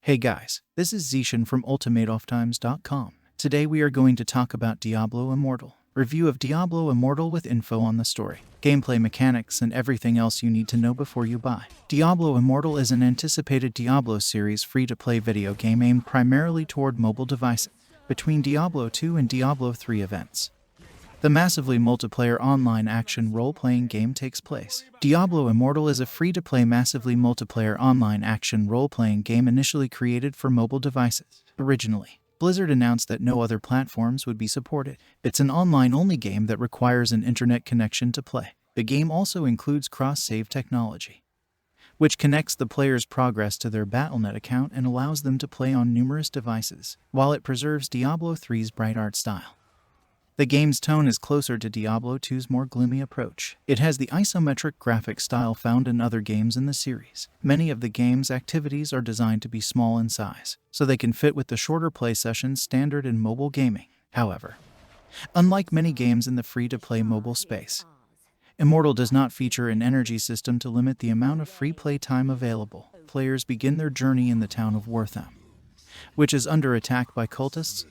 Hey guys, this is Zishan from ultimateofftimes.com. Today we are going to talk about Diablo Immortal. Review of Diablo Immortal with info on the story, gameplay mechanics, and everything else you need to know before you buy. Diablo Immortal is an anticipated Diablo series free-to-play video game aimed primarily toward mobile devices, between Diablo 2 and Diablo 3 events. The massively multiplayer online action role-playing game takes place. Diablo Immortal is a free-to-play massively multiplayer online action role-playing game initially created for mobile devices. Originally, Blizzard announced that no other platforms would be supported. It's an online-only game that requires an internet connection to play. The game also includes cross-save technology, which connects the player's progress to their Battle.net account and allows them to play on numerous devices, while it preserves Diablo 3's bright art style. The game's tone is closer to Diablo 2's more gloomy approach. It has the isometric graphic style found in other games in the series. Many of the game's activities are designed to be small in size, so they can fit with the shorter play sessions standard in mobile gaming. However, unlike many games in the free-to-play mobile space, Immortal does not feature an energy system to limit the amount of free play time available. Players begin their journey in the town of Wortham, which is under attack by cultists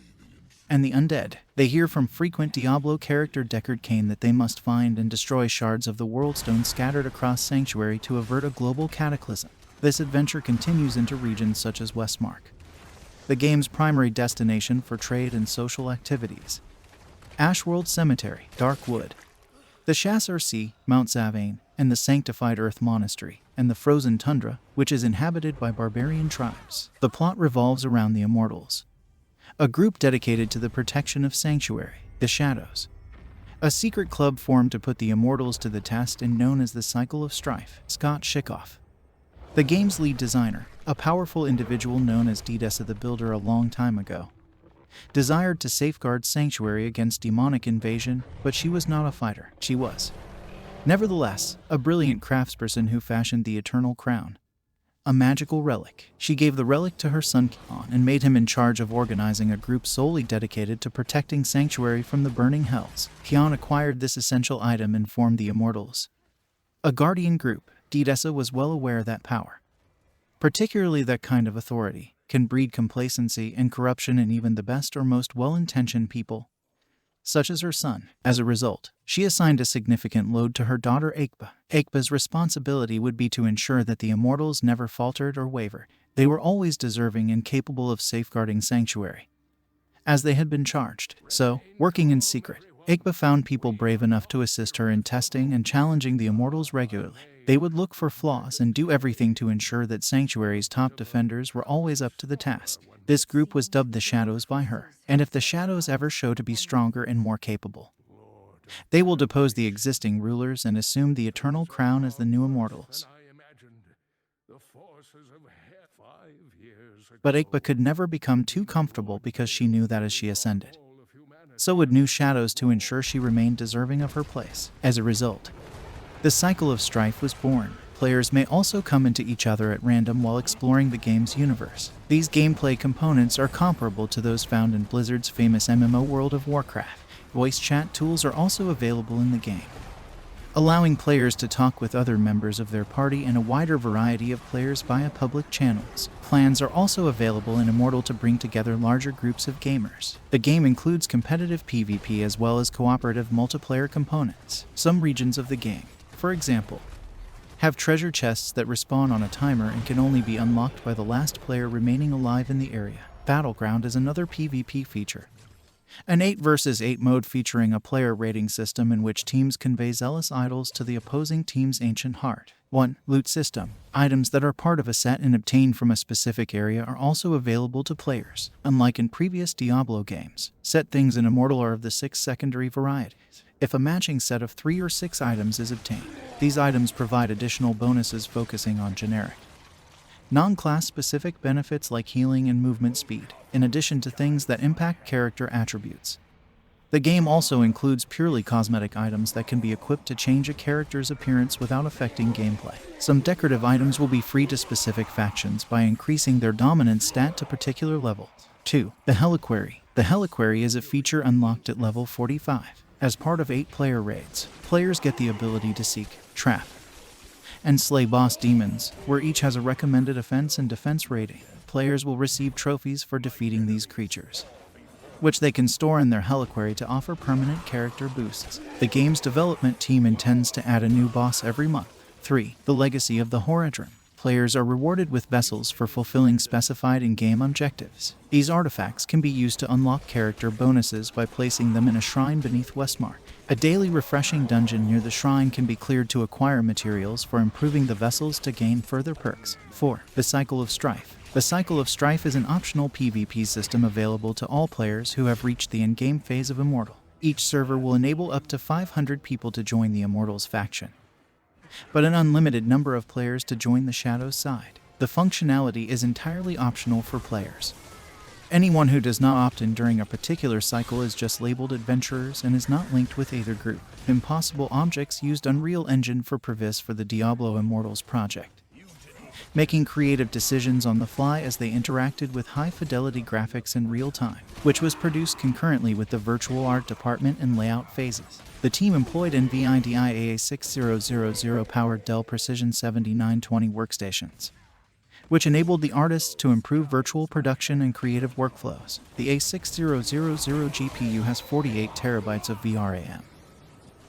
and the undead. They hear from frequent Diablo character Deckard Cain that they must find and destroy shards of the Worldstone scattered across Sanctuary to avert a global cataclysm. This adventure continues into regions such as Westmark, the game's primary destination for trade and social activities, Ashworld Cemetery, Darkwood, the Chasseur Sea, Mount Zavane, and the Sanctified Earth Monastery, and the Frozen Tundra, which is inhabited by barbarian tribes. The plot revolves around the Immortals, a group dedicated to the protection of Sanctuary, the Shadows, a secret club formed to put the Immortals to the test and known as the Cycle of Strife. Scott Schickoff, the game's lead designer, a powerful individual known as Diablo the Builder a long time ago, desired to safeguard Sanctuary against demonic invasion, but she was not a fighter. She was, nevertheless, a brilliant craftsperson who fashioned the Eternal Crown, a magical relic. She gave the relic to her son Kion and made him in charge of organizing a group solely dedicated to protecting Sanctuary from the burning hells. Kion acquired this essential item and formed the Immortals, a guardian group. Diablo was well aware that power, particularly that kind of authority, can breed complacency and corruption in even the best or most well-intentioned people, such as her son. As a result, she assigned a significant load to her daughter Ekba. Ekba's responsibility would be to ensure that the Immortals never faltered or wavered. They were always deserving and capable of safeguarding Sanctuary, as they had been charged. So, working in secret, Ekba found people brave enough to assist her in testing and challenging the Immortals regularly. They would look for flaws and do everything to ensure that Sanctuary's top defenders were always up to the task. This group was dubbed the Shadows by her, and if the Shadows ever show to be stronger and more capable, they will depose the existing rulers and assume the Eternal Crown as the new Immortals. But Ekba could never become too comfortable because she knew that as she ascended, so would new Shadows to ensure she remained deserving of her place. As a result, the Cycle of Strife was born. Players may also come into each other at random while exploring the game's universe. These gameplay components are comparable to those found in Blizzard's famous MMO World of Warcraft. Voice chat tools are also available in the game, allowing players to talk with other members of their party and a wider variety of players via public channels. Clans are also available in Immortal to bring together larger groups of gamers. The game includes competitive PvP as well as cooperative multiplayer components. Some regions of the game, for example, have treasure chests that respawn on a timer and can only be unlocked by the last player remaining alive in the area. Battleground is another PvP feature, an 8 vs 8 mode featuring a player rating system in which teams convey zealous idols to the opposing team's ancient heart. 1. Loot system. Items that are part of a set and obtained from a specific area are also available to players. Unlike in previous Diablo games, set things in Immortal are of the 6 secondary varieties. If a matching set of 3 or 6 items is obtained, these items provide additional bonuses focusing on generic, non-class specific benefits like healing and movement speed, in addition to things that impact character attributes. The game also includes purely cosmetic items that can be equipped to change a character's appearance without affecting gameplay. Some decorative items will be free to specific factions by increasing their dominance stat to particular levels. 2. The heliquery. The heliquery is a feature unlocked at level 45. As part of 8-player raids, players get the ability to seek, trap, and slay boss demons, where each has a recommended offense and defense rating. Players will receive trophies for defeating these creatures, which they can store in their heliquery to offer permanent character boosts. The game's development team intends to add a new boss every month. 3. The Legacy of the Horadrim. Players are rewarded with vessels for fulfilling specified in-game objectives. These artifacts can be used to unlock character bonuses by placing them in a shrine beneath Westmark. A daily refreshing dungeon near the shrine can be cleared to acquire materials for improving the vessels to gain further perks. 4. The Cycle of Strife. The Cycle of Strife is an optional PvP system available to all players who have reached the in-game phase of Immortal. Each server will enable up to 500 people to join the Immortals faction, but an unlimited number of players to join the Shadows side. The functionality is entirely optional for players. Anyone who does not opt in during a particular cycle is just labeled adventurers and is not linked with either group. Impossible Objects used Unreal Engine for Previs for the Diablo Immortals project, making creative decisions on the fly as they interacted with high-fidelity graphics in real time, which was produced concurrently with the virtual art department and layout phases. The team employed NVIDIA A6000-powered Dell Precision 7920 workstations, which enabled the artists to improve virtual production and creative workflows. The A6000 GPU has 48 terabytes of VRAM,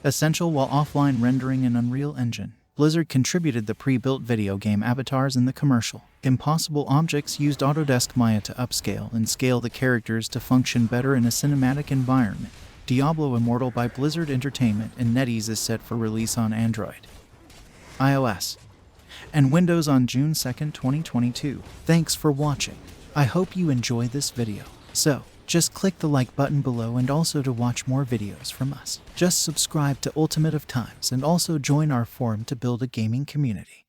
essential while offline rendering in Unreal Engine. Blizzard contributed the pre-built video game avatars in the commercial. Impossible Objects used Autodesk Maya to upscale and scale the characters to function better in a cinematic environment. Diablo Immortal by Blizzard Entertainment and NetEase is set for release on Android, iOS, and Windows on June 2, 2022. Thanks for watching. I hope you enjoy this video. So, just click the like button below, and also to watch more videos from us, just subscribe to Ultimate of Times and also join our forum to build a gaming community.